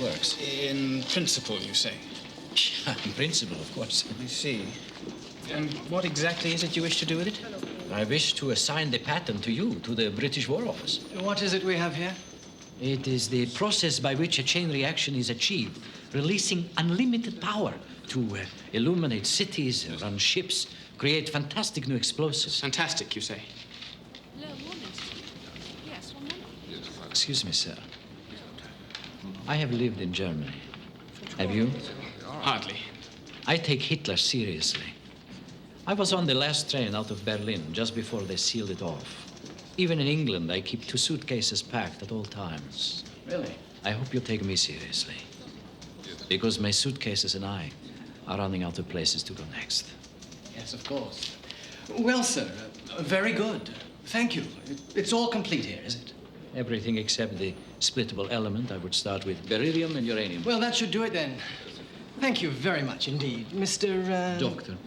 works. In principle, you say? In principle, of course. I see. And what exactly is it you wish to do with it? I wish to assign the patent to you, to the British War Office. What is it we have here? It is the process by which a chain reaction is achieved, releasing unlimited power to illuminate cities, run ships, create fantastic new explosives. Fantastic, you say? Excuse me, sir. I have lived in Germany. Have you? Hardly. I take Hitler seriously. I was on the last train out of Berlin just before they sealed it off. Even in England, I keep 2 suitcases packed at all times. Really? I hope you take me seriously. Because my suitcases and I are running out of places to go next. Yes, of course. Well, sir, very good. Thank you. It's all complete here, is it? Everything except the splittable element. I would start with beryllium and uranium. Well, that should do it then. Thank you very much indeed, Mr. Doctor.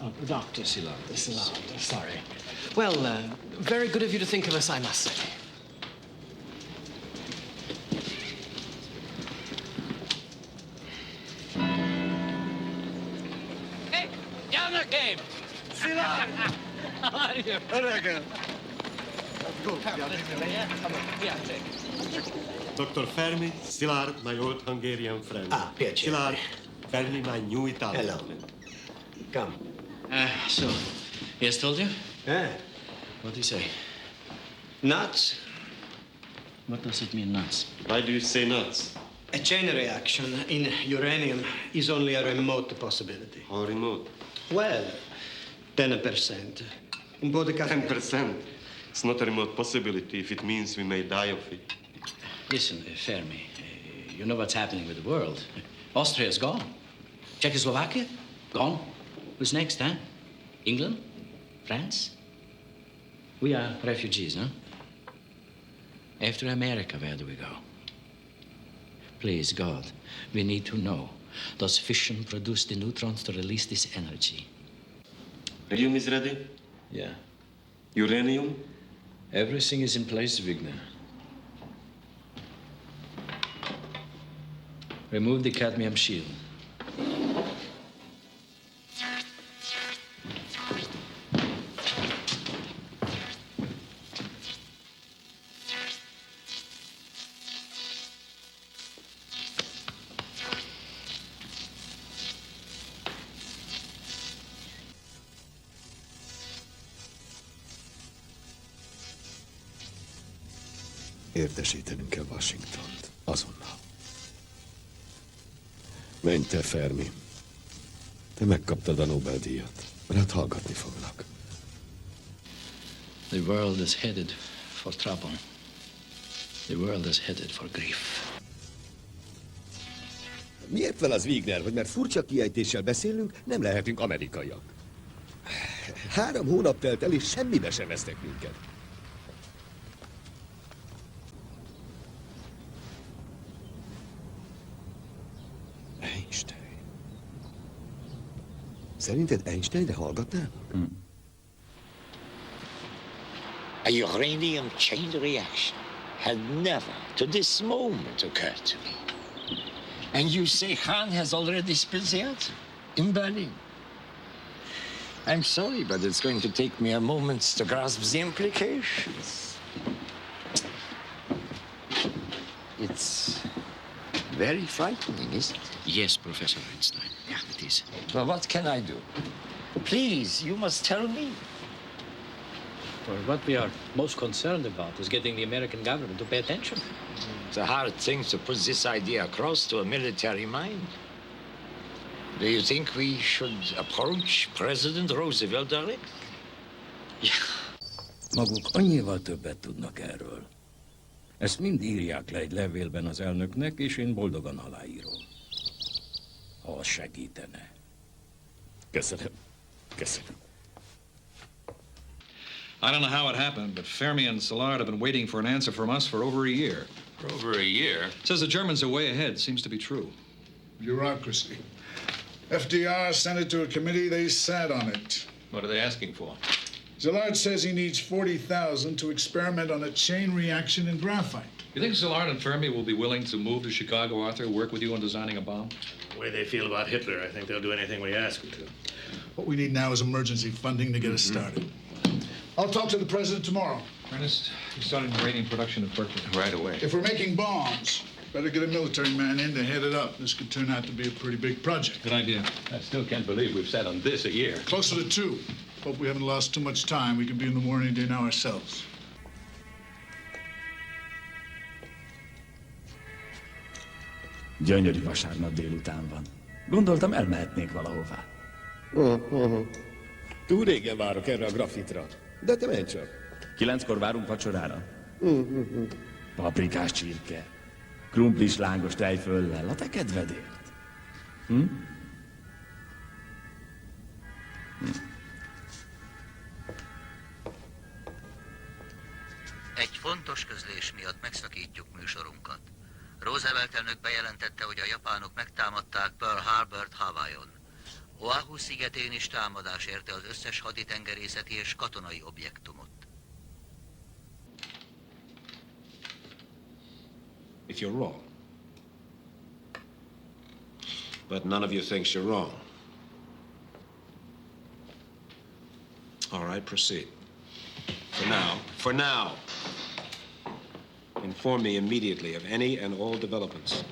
Oh, Dr. Szilard. Szilard, sorry. Well, very good of you to think of us, I must say. Hey, Jana came. Szilard! How are you? Dr. Fermi, Szilard, my old Hungarian friend. Ah, piacere. Szilard, Fermi, my new Italian Hello. friend. Come. So, he has told you? Eh? What did he say? Nuts? What does it mean, nuts? Why do you say nuts? A chain reaction in uranium is only a remote possibility. How remote? Well, 10%. Un po' di caffè. 10%. It's not a remote possibility if it means we may die of it. Listen, Fermi, you know what's happening with the world. Austria's gone. Czechoslovakia? Gone. Who's next, huh? England? France? We are refugees, huh? After America, where do we go? Please, God, we need to know. Does fission produce the neutrons to release this energy? Helium is ready? Yeah. Uranium? Everything is in place, Wigner. Remove the cadmium shield. Értesítenünk kell Washingtont. Azonnal. Menj te, Fermi. Te megkaptad a Nobel-díjat. Rád hallgatni fognak. The world is headed for trouble. The world is headed for grief. Miért fel az Wigner, hogy mert furcsa kiejtéssel beszélünk, nem lehetünk amerikaiak? 3 hónap telt el, és semmibe sem vesztek minket. Einstein. Szerinted Einsteinre hallgatnának? A uranium chain reaction had never, to this moment, occurred to me. And you say Hahn has already spilled the atom in Berlin. I'm sorry, but it's going to take me a moment to grasp the implications. It's very frightening, isn't it? Yes, Professor Einstein. Yeah, it is. Well, what can I do? Please, you must tell me. Well, what we are most concerned about is getting the American government to pay attention. It's a hard thing to put this idea across to a military mind. Do you think we should approach President Roosevelt directly? Maguk annyival többet tudnak erről. Ezt mind írják le egy levélben az elnöknek, és én boldogan aláírom. Ha az segítene. Köszönöm. Köszönöm. I don't know how it happened, but Fermi and Szilard have been waiting for an answer from us for over a year. For over a year? Says the Germans are way ahead. Seems to be true. Bureaucracy. FDR sent it to a committee. They sat on it. What are they asking for? Szilard says he needs 40,000 to experiment on a chain reaction in graphite. You think Szilard and Fermi will be willing to move to Chicago, Arthur, work with you on designing a bomb? The way they feel about Hitler, I think they'll do anything we ask them to. What we need now is emergency funding to get us started. I'll talk to the president tomorrow. Ernest, you started uranium production at Berkeley. Right away. If we're making bombs, better get a military man in to head it up. This could turn out to be a pretty big project. Good idea. I still can't believe we've sat on this a year. Closer to 2. Hope we haven't lost too much time. We could be in the war any day now ourselves. Gyönyörű vasárnap délután van. Gondoltam, elmehetnénk valahová. Túl régen várok erre a grafitra. De te menj csak. 9-kor várunk vacsorára. Paprikás csirke. Krumplis lángos tejföllel, a te kedvedért. Egy fontos közlés miatt megszakítjuk műsorunkat. Roosevelt elnök bejelentette, hogy a japánok megtámadták Pearl Harbort Hawaiion. Oahu szigetén is támadás érte az összes haditengerészeti és katonai objektumot. If you're wrong. But none of you thinks you're wrong. All right, proceed. For now, inform me immediately of any and all developments.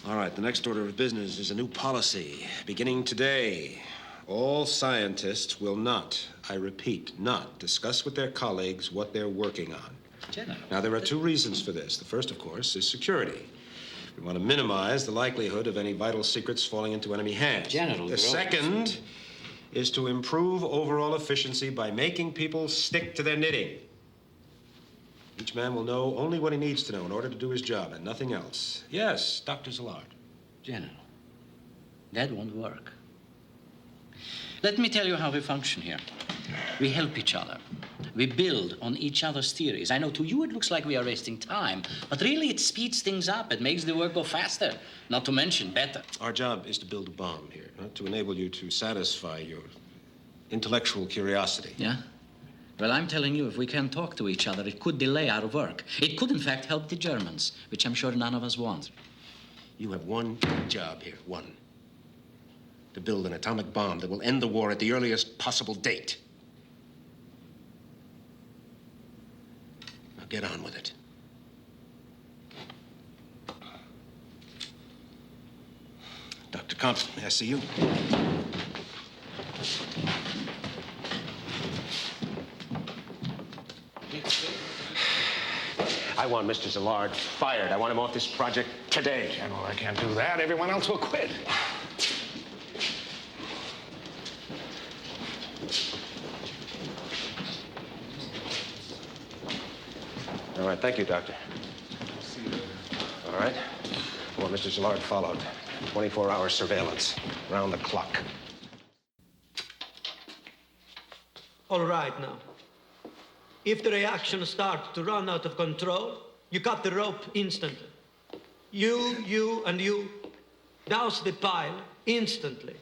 All right, the next order of business is a new policy. Beginning today, all scientists will not, I repeat, not discuss with their colleagues what they're working on. General. Now, there are 2 reasons for this. The first, of course, is security. We want to minimize the likelihood of any vital secrets falling into enemy hands. General, the second is to improve overall efficiency by making people stick to their knitting. Each man will know only what he needs to know in order to do his job and nothing else. Yes, Dr. Szilard. General, that won't work. Let me tell you how we function here. We help each other. We build on each other's theories. I know to you it looks like we are wasting time, but really it speeds things up. It makes the work go faster, not to mention better. Our job is to build a bomb here, to enable you to satisfy your intellectual curiosity. Yeah? Well, I'm telling you, if we can't talk to each other, it could delay our work. It could, in fact, help the Germans, which I'm sure none of us want. You have one job here, one. To build an atomic bomb that will end the war at the earliest possible date. Now get on with it. Dr. Compton, may I see you? I want Mr. Szilard fired. I want him off this project today. General, I can't do that. Everyone else will quit. All right, thank you, Doctor. All right. I want Mr. Szilard followed. 24-hour surveillance, round the clock. All right now. If the reaction starts to run out of control, you cut the rope instantly. You, and you, douse the pile instantly.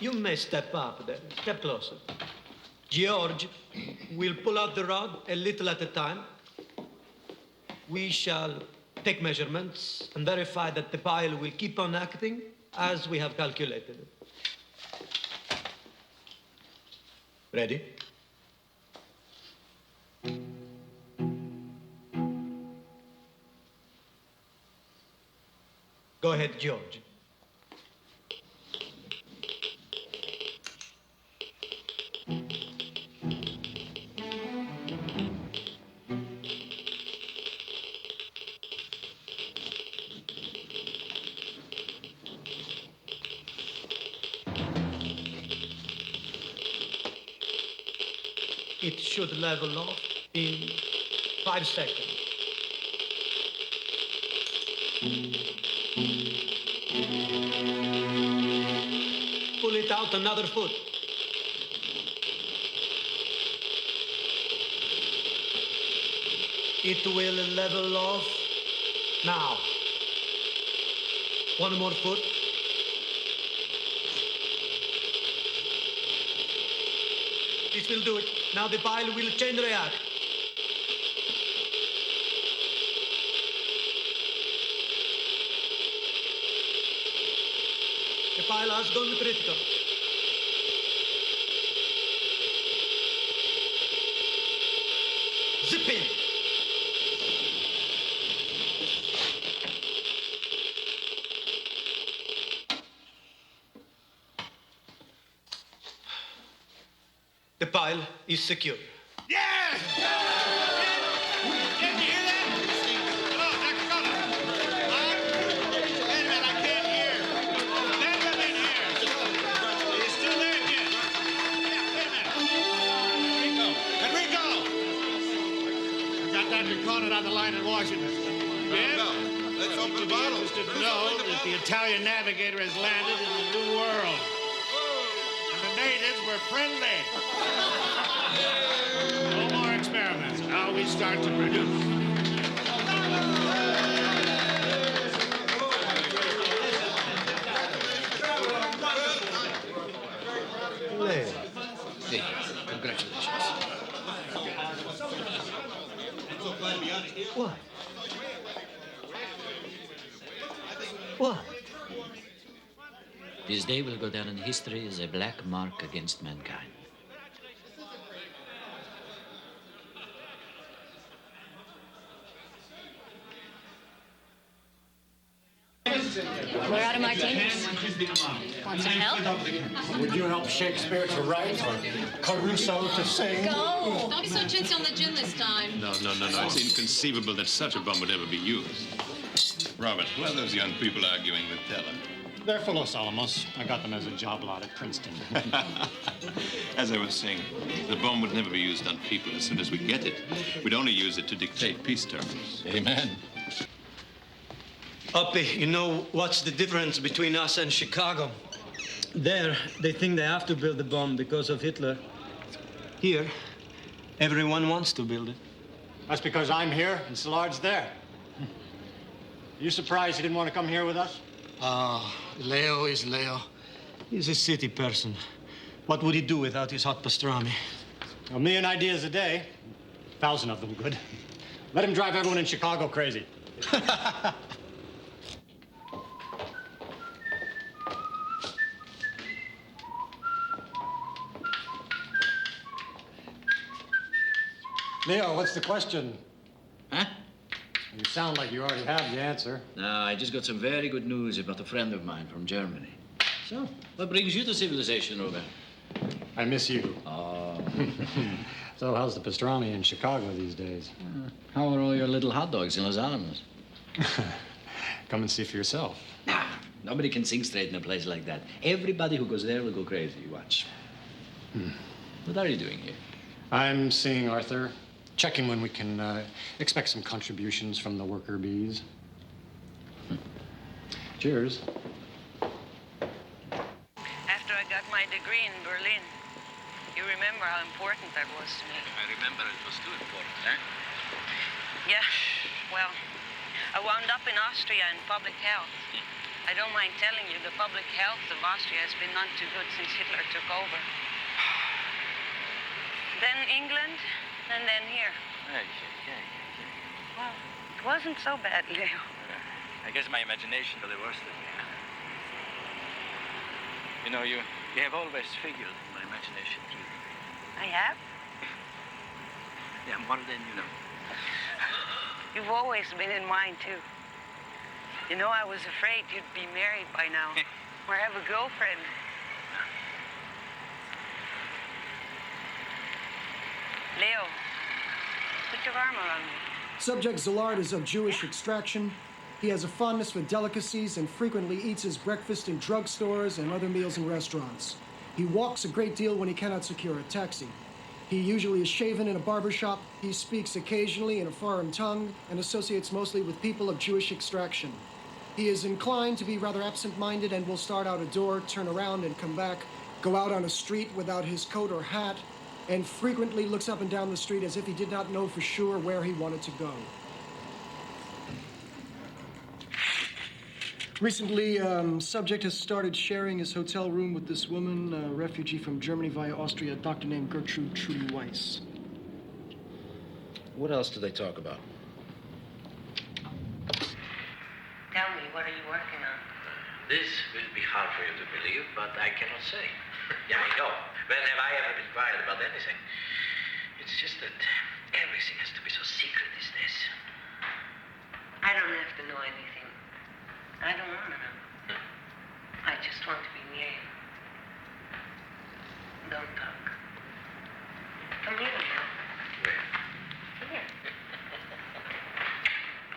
You may step up there, step closer. George will pull out the rod a little at a time. We shall take measurements and verify that the pile will keep on acting as we have calculated it. Ready? Go ahead, George. It should level off in 5 seconds. Pull it out another foot. It will level off now. One more foot. This will do it. Now the pile will chain react. The pile has gone critical. Zip in. The pile is secure. Caught it on the line in Washington. Let's open the bottle. Interested to know that the Italian navigator has landed in the New World. And the natives were friendly. No more experiments. Now we start to produce. Hey, congratulations. What? What? This day will go down in history as a black mark against mankind. We're out of martinis. Want some help? Would you help Shakespeare to write or Caruso to sing? Go! Don't be so chintzy on the gin this time. No. It's inconceivable that such a bomb would ever be used. Robert, who are those young people arguing with Teller? They're full of Solomos. I got them as a job lot at Princeton. As I was saying, the bomb would never be used on people as soon as we get it. We'd only use it to dictate peace terms. Amen. Uppy, you know what's the difference between us and Chicago? There, they think they have to build the bomb because of Hitler. Here, everyone wants to build it. That's because I'm here and Szilard's there. Are you surprised he didn't want to come here with us? Ah, Leo is Leo. He's a city person. What would he do without his hot pastrami? A million ideas a day. 1,000 of them good. Let him drive everyone in Chicago crazy. Leo, what's the question? Huh? You sound like you already have the answer. No, I just got some very good news about a friend of mine from Germany. So, what brings you to civilization, Robert? I miss you. Oh. So how's the pastrami in Chicago these days? How are all your little hot dogs in Los Alamos? Come and see for yourself. Nah, nobody can sing straight in a place like that. Everybody who goes there will go crazy. Watch. What are you doing here? I'm seeing Arthur. Checking when we can expect some contributions from the worker bees. Cheers. After I got my degree in Berlin, you remember how important that was to me. I remember it was too important, eh? Yeah, well, I wound up in Austria in public health. I don't mind telling you, the public health of Austria has been none too good since Hitler took over. Then England, and then here. Well, it wasn't so bad, Leo. I guess my imagination got the worst of me. You know, you have always figured in my imagination, too. I have? Yeah, more than you know. You've always been in mine, too. You know, I was afraid you'd be married by now, or have a girlfriend. Leo, put your arm around me. Subject Szilard is of Jewish extraction. He has a fondness for delicacies and frequently eats his breakfast in drugstores and other meals in restaurants. He walks a great deal when he cannot secure a taxi. He usually is shaven in a barber shop. He speaks occasionally in a foreign tongue and associates mostly with people of Jewish extraction. He is inclined to be rather absent-minded and will start out a door, turn around and come back, go out on a street without his coat or hat, and frequently looks up and down the street as if he did not know for sure where he wanted to go. Recently, subject has started sharing his hotel room with this woman, a refugee from Germany via Austria, a doctor named Gertrude Trudy Weiss. What else do they talk about? Tell me, what are you working on? This will be hard for you to believe, but I cannot say. Yeah, I know. When have I ever been quiet about anything? It's just that everything has to be so secret these days. I don't have to know anything. I don't want to know. I just want to be near you. Don't talk. Come here now. Where? Here.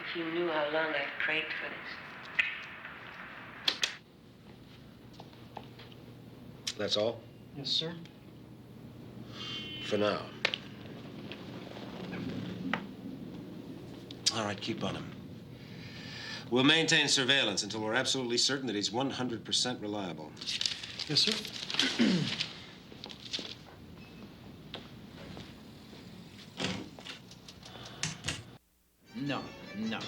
If you knew how long I've prayed for this. That's all? Yes, sir. For now. All right, keep on him. We'll maintain surveillance until we're absolutely certain that he's 100% reliable. Yes, sir. No.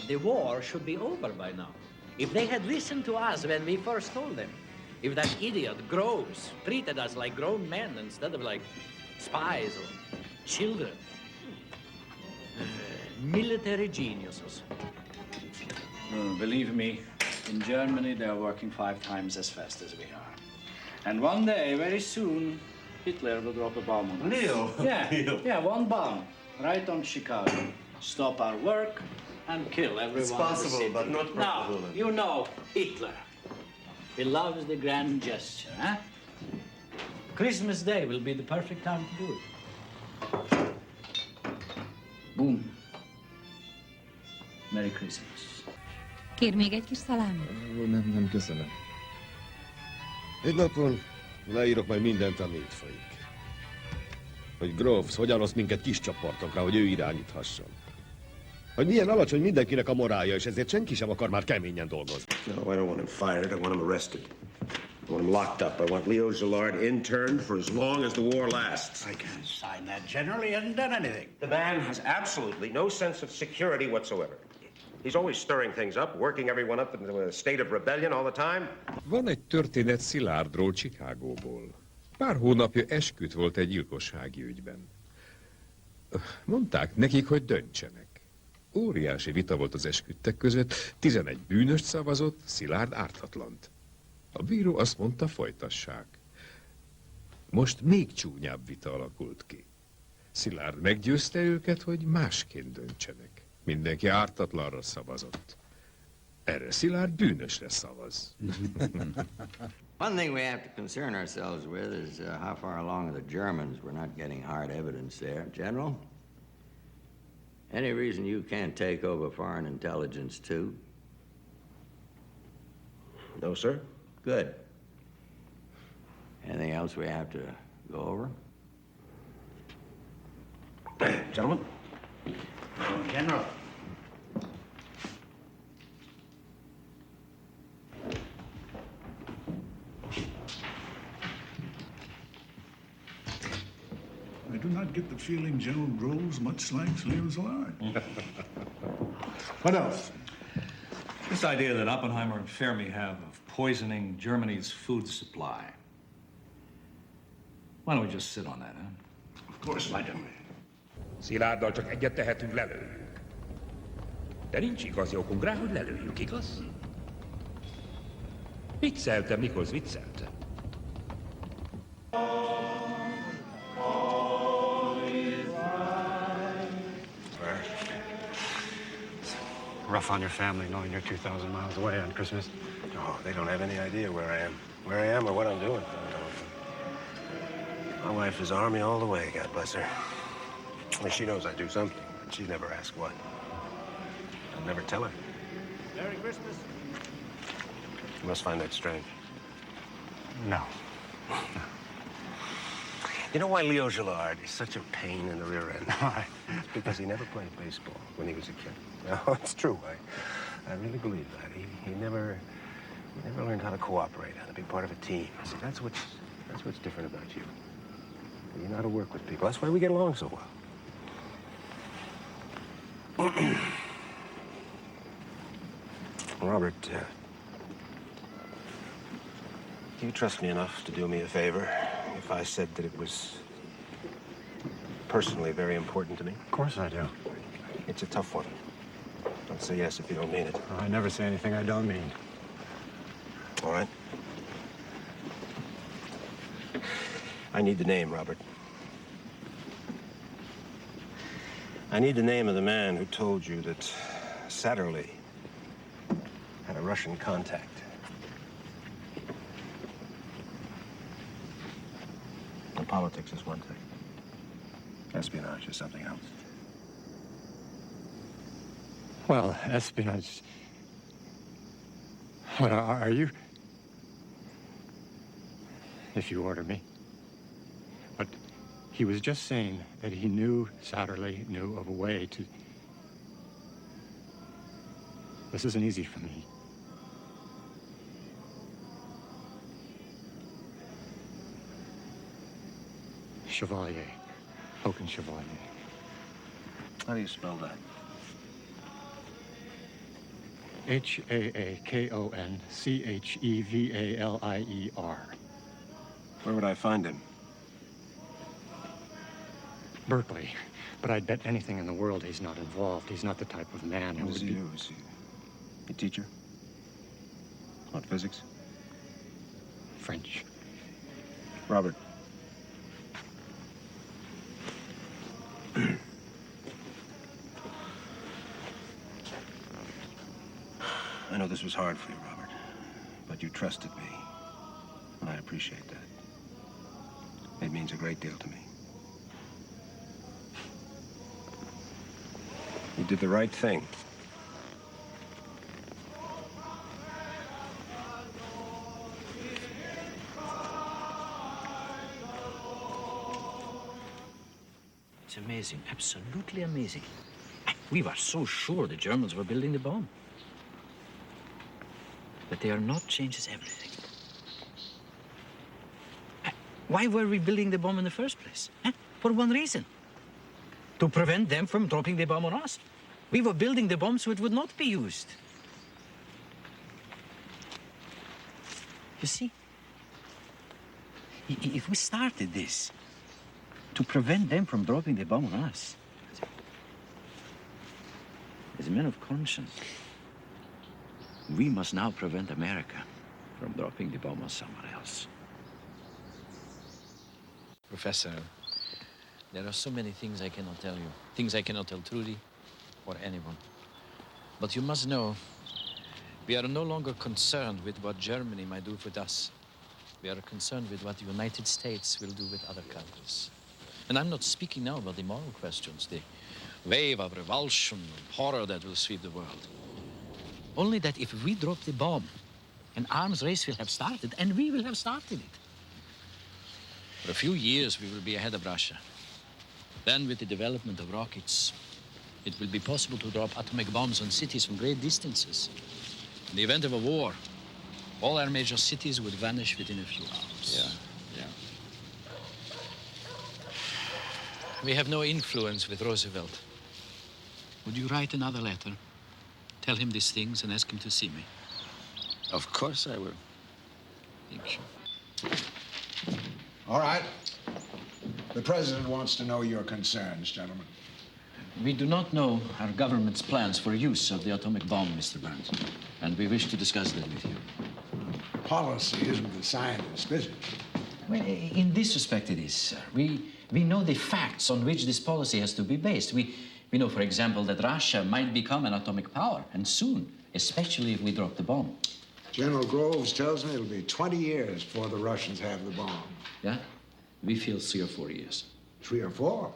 The war should be over by now. If they had listened to us when we first told them, if that idiot Groves treated us like grown men instead of like spies or children. Military geniuses. Believe me, in Germany they are working 5 times as fast as we are. And one day, very soon, Hitler will drop a bomb on us. Leo? Yeah, Leo. yeah, one bomb. Right on Chicago. Stop our work and kill everyone. It's possible, in the city. but not Now, probable. you know Hitler. He loves the grand gesture, huh? Christmas Day will be the perfect time to do it. Boom. Merry Christmas. Kér még egy kis szalámit? Nem köszönöm. Egy napon leírok majd mindent, ami itt folyik. Hogy Groves hogyan oszt minket kis csoportokra, hogy ő irányíthasson. Hogy milyen alacsony mindenkinek a morálja, és ezért senki sem akar már keményen dolgozni. No, I don't want him fired. I want him arrested. I want him locked up. I want Leo Gillard interned for as long as the war lasts. I can't sign that, General. He hasn't done anything. The man has absolutely no sense of security whatsoever. He's always stirring things up, working everyone up into a state of rebellion all the time. Van egy történet Szilárdról, Chicagóból. Pár hónapja esküdt volt egy gyilkossági ügyben. Mondták nekik, hogy döntsenek. Óriási vita volt az esküdtek között, 11 bűnöst szavazott, Szilárd ártatlant. A bíró azt mondta, folytassák. Most még csúnyább vita alakult ki. Szilárd meggyőzte őket, hogy másként döntsenek. Mindenki ártatlanra szavazott. Erre Szilárd bűnösre szavaz. One thing we have to concern ourselves with is how far along the Germans. We're not getting hard evidence there. General, any reason you can't take over foreign intelligence too? No, sir. Good. Anything else we have to go over? Gentlemen. General. I do not get the feeling General Groves much likes Leo Szilard. What else? This idea that Oppenheimer and Fermi have of poisoning Germany's food supply. Why don't we just sit on that, huh? Of course, madam. Szilárddal csak egyet tehetünk, lelőjük. De nincs igazi okunk rá, hogy lelőjük, igaz? Vicceltem, Nichols, vicceltem. Rough on your family knowing you're 2,000 miles away on Christmas. Oh, they don't have any idea where I am. Where I am or what I'm doing. My wife is Army all the way, God bless her. Well, she knows I do something, but she never asks what. I'll never tell her. Merry Christmas. You must find that strange. No. You know why Leo Gillard is such a pain in the rear end? Why? It's because he never played baseball when he was a kid. No, it's true. I really believe that. He never learned how to cooperate, how to be part of a team. See, that's what's different about you. You know how to work with people. That's why we get along so well. Robert, do you trust me enough to do me a favor if I said that it was personally very important to me? Of course I do. It's a tough one. Don't say yes if you don't mean it. I never say anything I don't mean. All right. I need the name, Robert. I need the name of the man who told you that Satterley had a Russian contact. And politics is one thing. Espionage is something else. Well, espionage. What are you? If you order me. But he was just saying that he knew Satterley knew of a way to... This isn't easy for me. Chevalier. Hogan Chevalier. How do you spell that? Hakonchevalier. Where would I find him? Berkeley. But I'd bet anything in the world he's not involved. He's not the type of man who What does would he be... do? Is he a teacher? What, physics? French. Robert. I know this was hard for you, Robert, but you trusted me, and I appreciate that. It means a great deal to me. You did the right thing. It's amazing, absolutely amazing. We were so sure the Germans were building the bomb. But they are not changes everything. Why were we building the bomb in the first place? For one reason. To prevent them from dropping the bomb on us. We were building the bomb so it would not be used. You see? If we started this to prevent them from dropping the bomb on us, as men of conscience, we must now prevent America from dropping the bomb on someone else. Professor, there are so many things I cannot tell you. Things I cannot tell Trudy or anyone. But you must know, we are no longer concerned with what Germany might do with us. We are concerned with what the United States will do with other countries. And I'm not speaking now about the moral questions, the wave of revulsion and horror that will sweep the world. Only that if we drop the bomb, an arms race will have started, and we will have started it. For a few years, we will be ahead of Russia. Then, with the development of rockets, it will be possible to drop atomic bombs on cities from great distances. In the event of a war, all our major cities would vanish within a few hours. Yeah. We have no influence with Roosevelt. Would you write another letter? Tell him these things and ask him to see me. Of course I will. Thank you. All right. The president wants to know your concerns, gentlemen. We do not know our government's plans for use of the atomic bomb, Mr. Burns, and we wish to discuss that with you. Policy isn't the scientist's business. Well, in this respect it is, sir. We know the facts on which this policy has to be based. We know, for example, that Russia might become an atomic power, and soon, especially if we drop the bomb. General Groves tells me it'll be 20 years before the Russians have the bomb. Yeah? We feel 3 or 4 years. 3 or 4?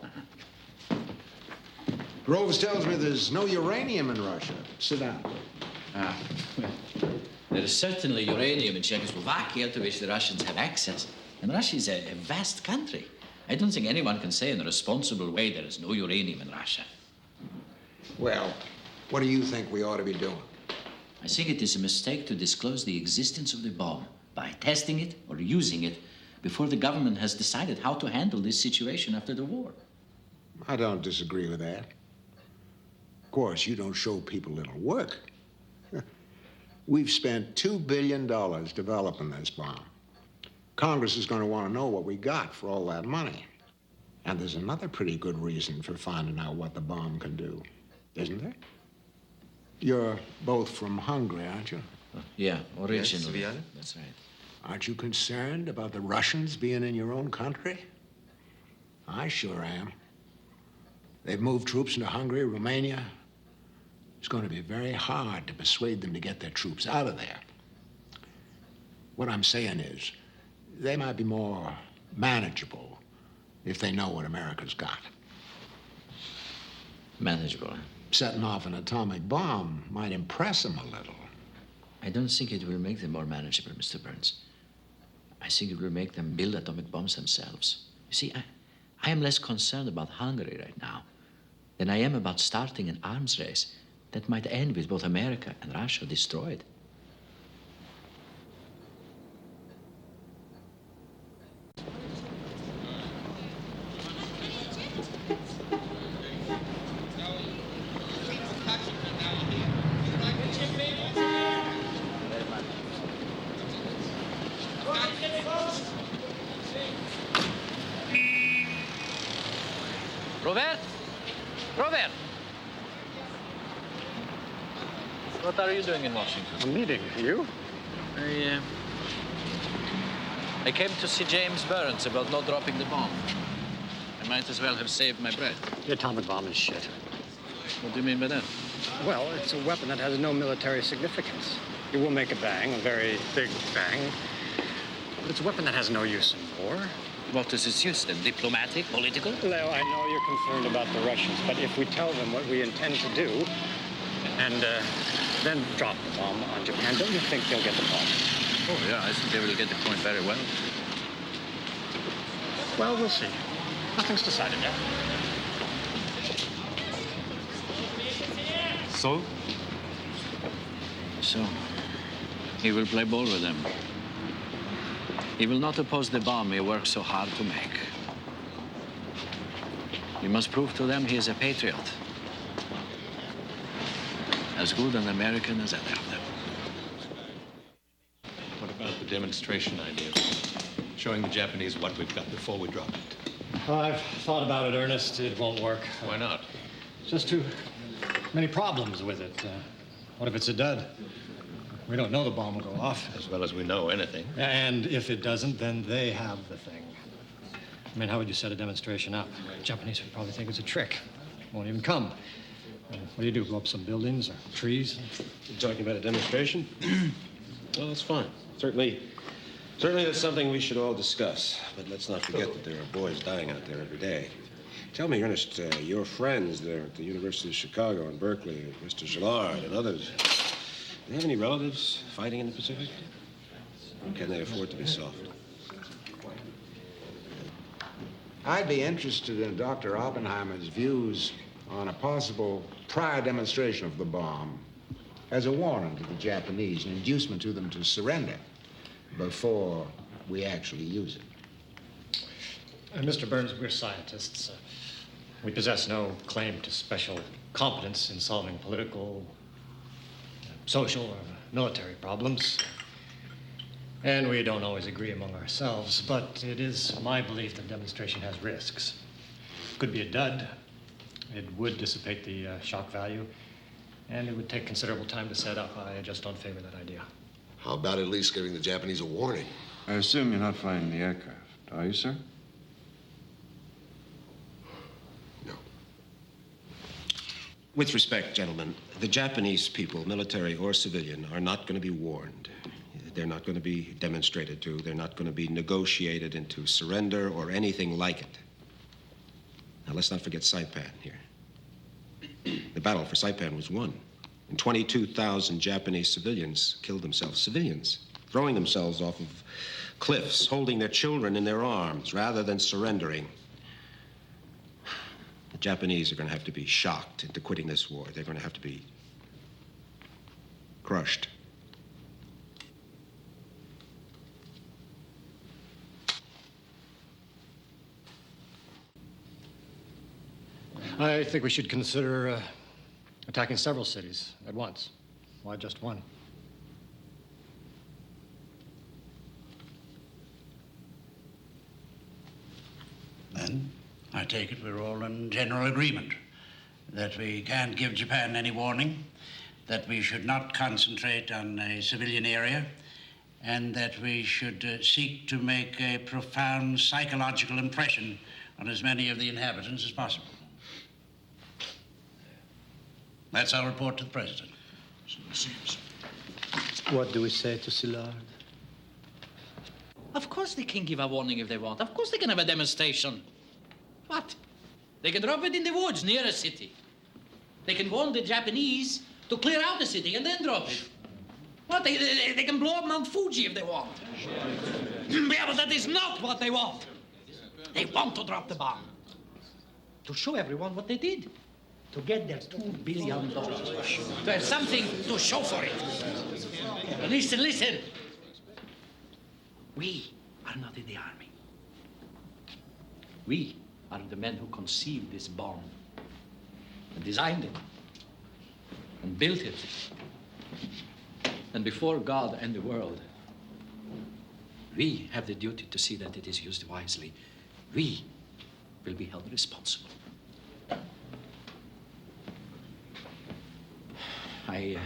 Groves tells me there's no uranium in Russia. Sit down. Well, there is certainly uranium in Czechoslovakia to which the Russians have access. And Russia is a vast country. I don't think anyone can say in a responsible way there is no uranium in Russia. Well, what do you think we ought to be doing? I think it is a mistake to disclose the existence of the bomb by testing it or using it before the government has decided how to handle this situation after the war. I don't disagree with that. Of course, you don't show people it'll work. We've spent $2 billion developing this bomb. Congress is going to want to know what we got for all that money. And there's another pretty good reason for finding out what the bomb can do, isn't there? You're both from Hungary, aren't you? Yeah, originally. Yes, That's right. Aren't you concerned about the Russians being in your own country? I sure am. They've moved troops into Hungary, Romania. It's going to be very hard to persuade them to get their troops out of there. What I'm saying is, they might be more manageable if they know what America's got. Manageable, huh? Setting off an atomic bomb might impress them a little. I don't think it will make them more manageable, Mr. Burns. I think it will make them build atomic bombs themselves. You see, I am less concerned about Hungary right now than I am about starting an arms race that might end with both America and Russia destroyed. Robert? Robert! What are you doing in Washington? A meeting. You? I came to see James Burns about not dropping the bomb. I might as well have saved my breath. The atomic bomb is shit. What do you mean by that? Well, it's a weapon that has no military significance. It will make a bang, a very big bang. But it's a weapon that has no use in war. What is its use then? Diplomatic? Political? Leo, I know you're concerned about the Russians, but if we tell them what we intend to do and then drop the bomb on Japan, don't you think they'll get the point? Oh, yeah, I think they will get the point very well. Well, we'll see. Nothing's decided yet. So? So, he will play ball with them. He will not oppose the bomb he worked so hard to make. You must prove to them he is a patriot. As good an American as any of them. What about the demonstration idea? Showing the Japanese what we've got before we drop it. I've thought about it, Ernest. It won't work. Why not? Just too many problems with it. What if it's a dud? We don't know the bomb will go off. As well as we know anything. And if it doesn't, then they have the thing. I mean, how would you set a demonstration up? Japanese would probably think it's a trick. Won't even come. What do you do, blow up some buildings or trees? You're talking about a demonstration? Well, that's fine. Certainly that's something we should all discuss. But let's not forget that there are boys dying out there every day. Tell me, Ernest, your friends there at the University of Chicago and Berkeley, Mr. Gillard and others, do they have any relatives fighting in the Pacific? Or can they afford to be soft? I'd be interested in Dr. Oppenheimer's views on a possible prior demonstration of the bomb as a warning to the Japanese, an inducement to them to surrender before we actually use it. Mr. Burns, we're scientists. We possess no claim to special competence in solving political, social, or military problems. And we don't always agree among ourselves, but it is my belief that demonstration has risks. Could be a dud. It would dissipate the shock value, and it would take considerable time to set up. I just don't favor that idea. How about at least giving the Japanese a warning? I assume you're not flying the aircraft, are you, sir? No. With respect, gentlemen, the Japanese people, military or civilian, are not going to be warned. They're not going to be demonstrated to. They're not going to be negotiated into surrender or anything like it. Now, let's not forget Saipan here. The battle for Saipan was won. And 22,000 Japanese civilians killed themselves. Civilians, throwing themselves off of cliffs, holding their children in their arms, rather than surrendering. The Japanese are going to have to be shocked into quitting this war. They're going to have to be crushed. I think we should consider attacking several cities at once. Why just one? Then I take it we're all in general agreement that we can't give Japan any warning, that we should not concentrate on a civilian area, and that we should seek to make a profound psychological impression on as many of the inhabitants as possible. That's our report to the President. What do we say to Szilard? Of course they can give a warning if they want. Of course they can have a demonstration. What? They can drop it in the woods near a city. They can warn the Japanese to clear out the city and then drop it. What? They can blow up Mount Fuji if they want. Yeah, but that is not what they want. They want to drop the bomb. To show everyone what they did. To get their $2 billion. To have something to show for it. Listen, listen. We are not in the army. We are the men who conceived this bomb and designed it and built it. And before God and the world, we have the duty to see that it is used wisely. We will be held responsible. I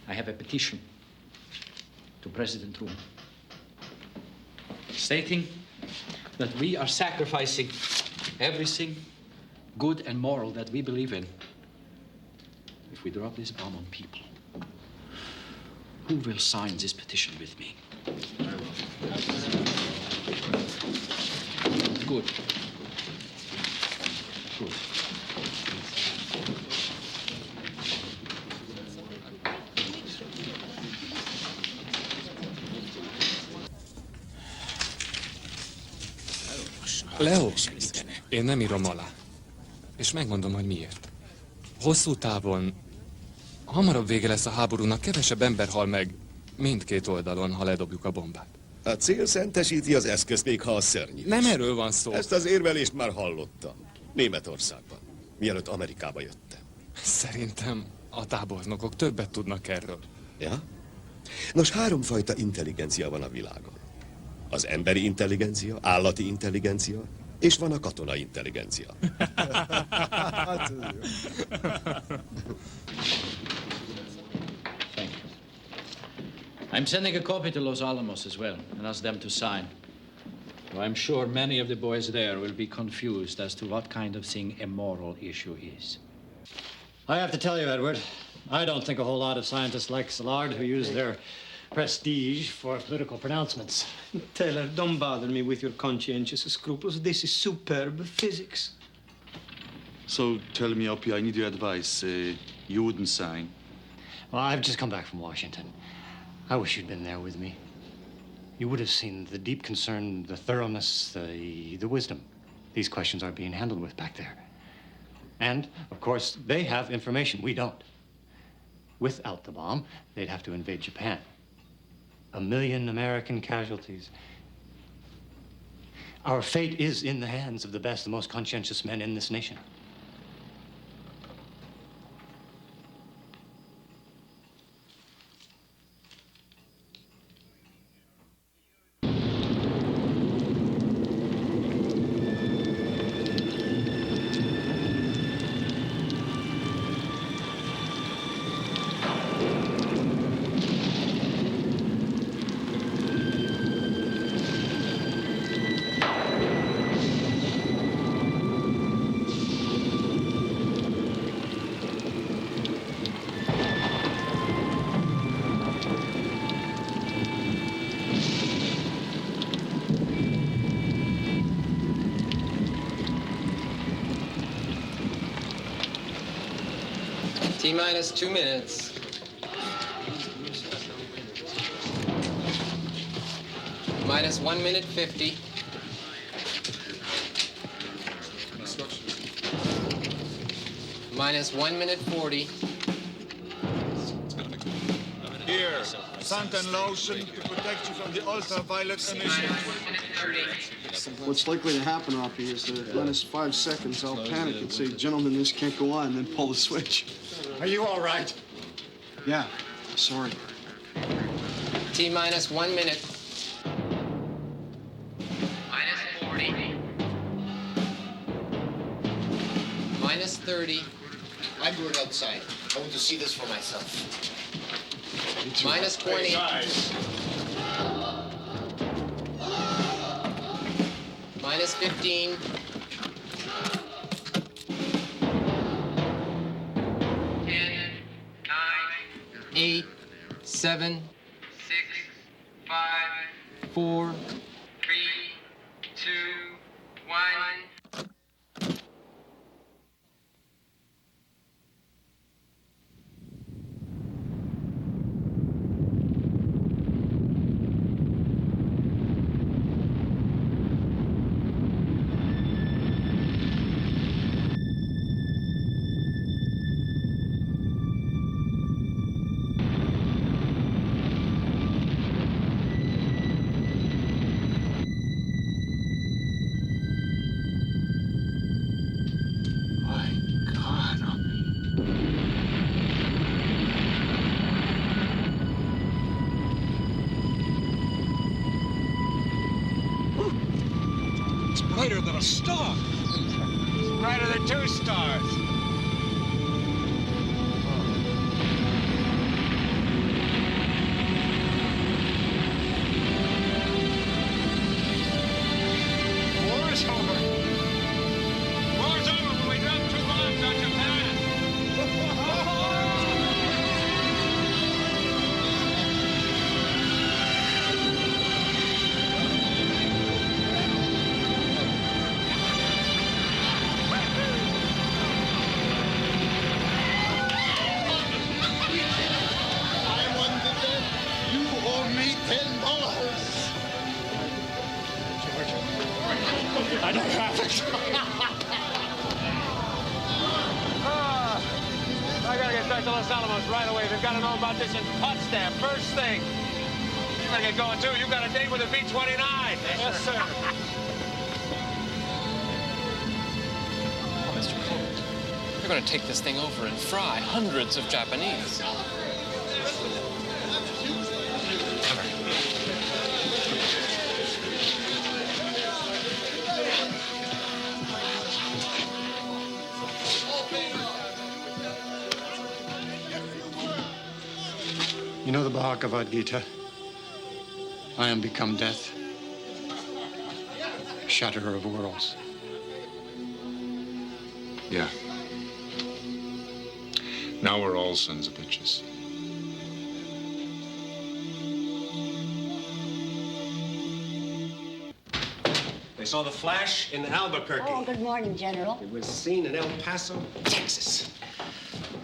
have a petition to President Truman stating that we are sacrificing everything good and moral that we believe in if we drop this bomb on people. Who will sign this petition with me? Good. Good. Leo, én nem írom alá. És megmondom, hogy miért. Hosszú távon, hamarabb vége lesz a háborúnak, kevesebb ember hal meg mindkét oldalon, ha ledobjuk a bombát. A cél szentesíti az eszközt, még ha a szörnyű. Nem erről van szó. Ezt az érvelést már hallottam. Németországban, mielőtt Amerikába jöttem. Szerintem a tábornokok többet tudnak erről. Ja? Nos, háromfajta intelligencia van a világon. Az emberi intelligencia, állati intelligencia, és van a katonai intelligencia. Thank you. I'm sending a copy to Los Alamos as well and ask them to sign. Though I'm sure many of the boys there will be confused as to what kind of thing a moral issue is. I have to tell you, Edward, I don't think a whole lot of scientists like Szilard who use their prestige for political pronouncements. Taylor, don't bother me with your conscientious scruples. This is superb physics. So tell me, Opie, I need your advice. You wouldn't sign. Well, I've just come back from Washington. I wish you'd been there with me. You would have seen the deep concern, the thoroughness, the wisdom these questions are being handled with back there. And, of course, they have information we don't. Without the bomb, they'd have to invade Japan. 1 million American casualties. Our fate is in the hands of the best, the most conscientious men in this nation. T-minus 2 minutes. Minus 1 minute 50. Minus 1 minute 40. Here, suntan lotion to protect you from the ultraviolet emissions. What's likely to happen, Oppie, is that in less 5 seconds, I'll panic and say, gentlemen, this can't go on, and then pull the switch. Are you all right? Yeah, sorry. T-minus 1 minute. Minus 40. Minus 30. I'm going outside. I want to see this for myself. Minus 20. Hey, guys. Minus 15. 10, 9, 8, 7, 6, 5, 4, 3, 2, 1. It's brighter than a star. It's brighter than 2 stars. War is over. War's over when we drop 2 bombs on Japan. I won the bet. You owe me $10. I don't have it. I gotta get back to Los Alamos right away. They've got to know about this in Potsdam first thing. You gotta get going too. You got a date with a B-29. Yes, sir. Oh, Mr. Colt, they're going to take this thing over and fry hundreds of Japanese. You know the Bhagavad Gita? I am become death, shatterer of worlds. Yeah. Now we're all sons of bitches. They saw the flash in Albuquerque. Oh, good morning, General. It was seen in El Paso, Texas.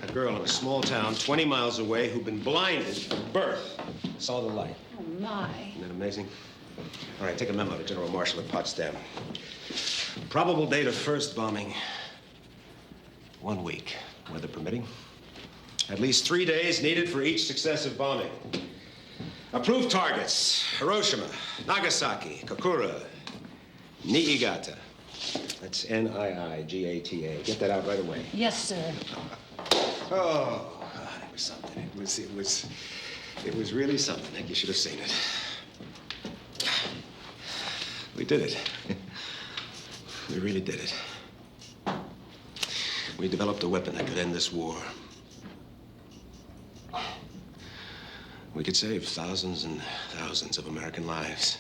A girl in a small town 20 miles away who'd been blinded from birth saw the light. Oh, my. Isn't that amazing? All right, take a memo to General Marshall at Potsdam. Probable date of first bombing, 1 week, weather permitting. At least 3 days needed for each successive bombing. Approved targets: Hiroshima, Nagasaki, Kokura, Niigata. That's Niigata. Get that out right away. Yes, sir. Oh, God, it was something. It was really something. I think you should have seen it. We did it. We really did it. We developed a weapon that could end this war. We could save thousands and thousands of American lives.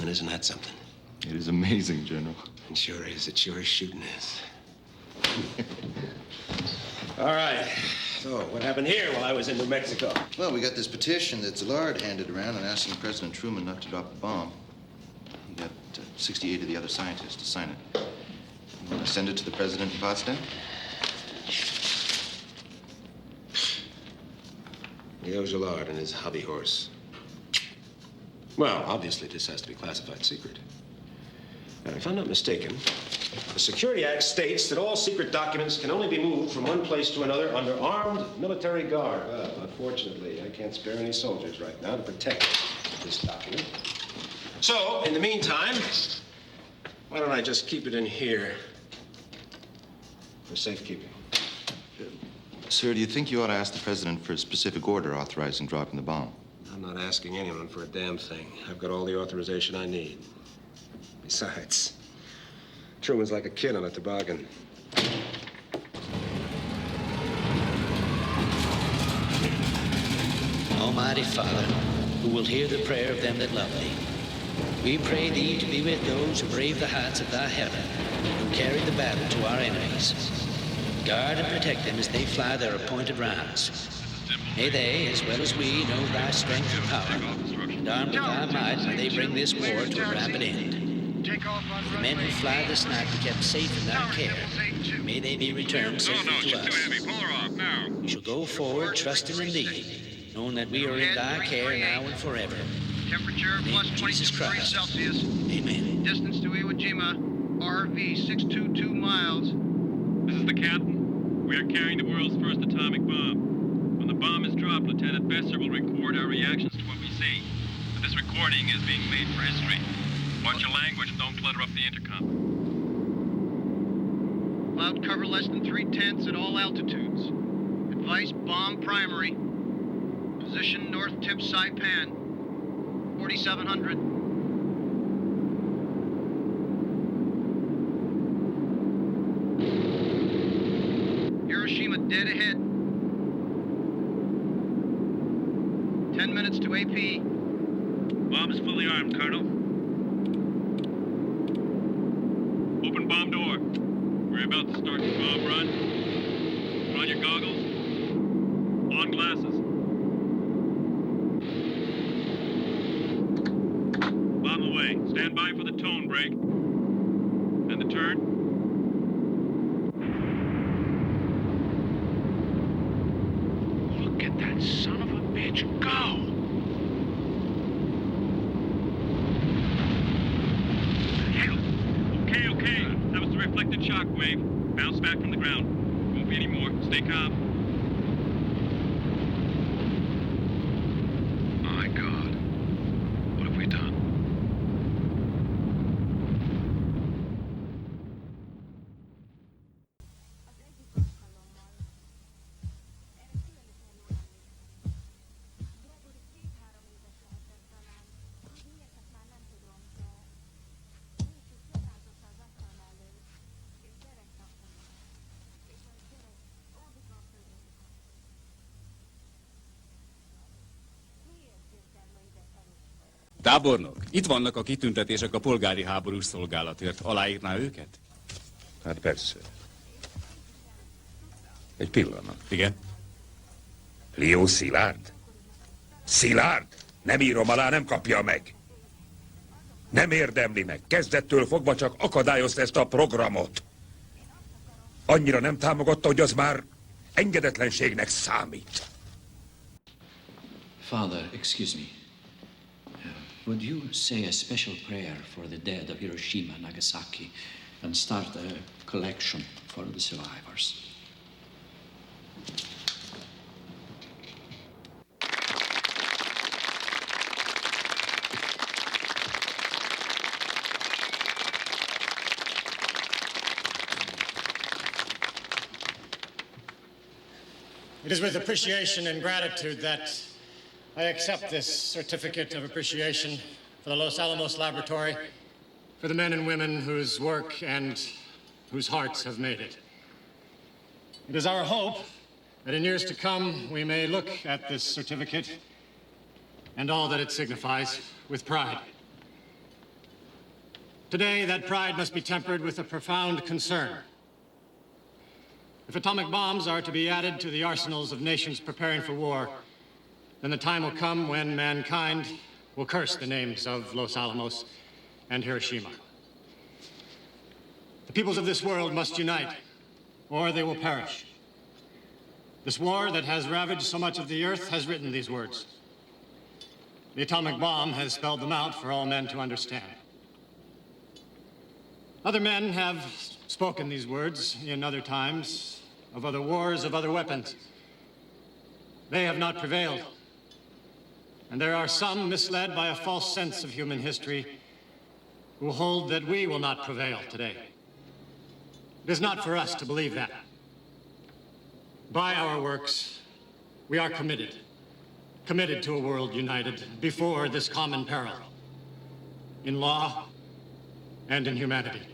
And isn't that something? It is amazing, General. It sure is. It sure as shooting is. All right. So, what happened here while I was in New Mexico? Well, we got this petition that Szilard handed around and asking President Truman not to drop the bomb. He got 68 of the other scientists to sign it. You want to send it to the president in Potsdam? Leo Szilard and his hobby horse. Well, obviously, this has to be classified secret. Now, if I'm not mistaken, the Security Act states that all secret documents can only be moved from one place to another under armed military guard. Well, unfortunately, I can't spare any soldiers right now to protect this document. So, in the meantime, why don't I just keep it in here for safekeeping? Sir, do you think you ought to ask the president for a specific order authorizing dropping the bomb? I'm not asking anyone for a damn thing. I've got all the authorization I need. Besides, Truman's like a kid on a toboggan. Almighty Father, who will hear the prayer of them that love thee. We pray thee to be with those who brave the heights of thy heaven, who carry the battle to our enemies. Guard and protect them as they fly their appointed rounds. May they, as well as we, know thy strength and power, and armed with thy might, may they bring this war to a rapid end. The men who fly this night be kept safe in thy care. May they be returned safely to us. We shall go forward, trusting in thee, knowing that we are in thy care now and forever. Temperature plus 22 degrees Celsius. Amen. Distance to Iwo Jima, RV 622 miles. This is the captain. We are carrying the world's first atomic bomb. When the bomb is dropped, Lieutenant Besser will record our reactions to what we see. But this recording is being made for history. Watch your language and don't clutter up the intercom. Cloud cover less than 3/10 at all altitudes. Advice bomb primary. Position north tip Saipan. 4700. Hiroshima dead ahead. 10 minutes to AP. Bomb is fully armed, Colonel. Open bomb door. We're about to start the bomb run. Put on your goggles. On glasses. Bomb away. Stand by for the tone break. And the turn. Look at that son of a bitch go! Okay. That was the reflected shock wave. Bounce back from the ground. Won't be any more. Stay calm. My God. What have we done? Tábornok, itt vannak a kitüntetések a polgári háborús szolgálatért. Aláírná őket? Hát persze. Egy pillanat. Igen? Leo Szilárd? Szilárd? Nem írom alá, nem kapja meg. Nem érdemli meg. Kezdettől fogva csak akadályozta ezt a programot. Annyira nem támogatta, hogy az már engedetlenségnek számít. Father, excuse me. Would you say a special prayer for the dead of Hiroshima and Nagasaki and start a collection for the survivors? It is with appreciation and gratitude that I accept this certificate of appreciation for the Los Alamos Laboratory, for the men and women whose work and whose hearts have made it. It is our hope that in years to come we may look at this certificate and all that it signifies with pride. Today, that pride must be tempered with a profound concern. If atomic bombs are to be added to the arsenals of nations preparing for war, then the time will come when mankind will curse the names of Los Alamos and Hiroshima. The peoples of this world must unite, or they will perish. This war that has ravaged so much of the earth has written these words. The atomic bomb has spelled them out for all men to understand. Other men have spoken these words in other times, of other wars, of other weapons. They have not prevailed. And there are some misled by a false sense of human history who hold that we will not prevail today. It is not for us to believe that. By our works, we are committed to a world united before this common peril, in law and in humanity.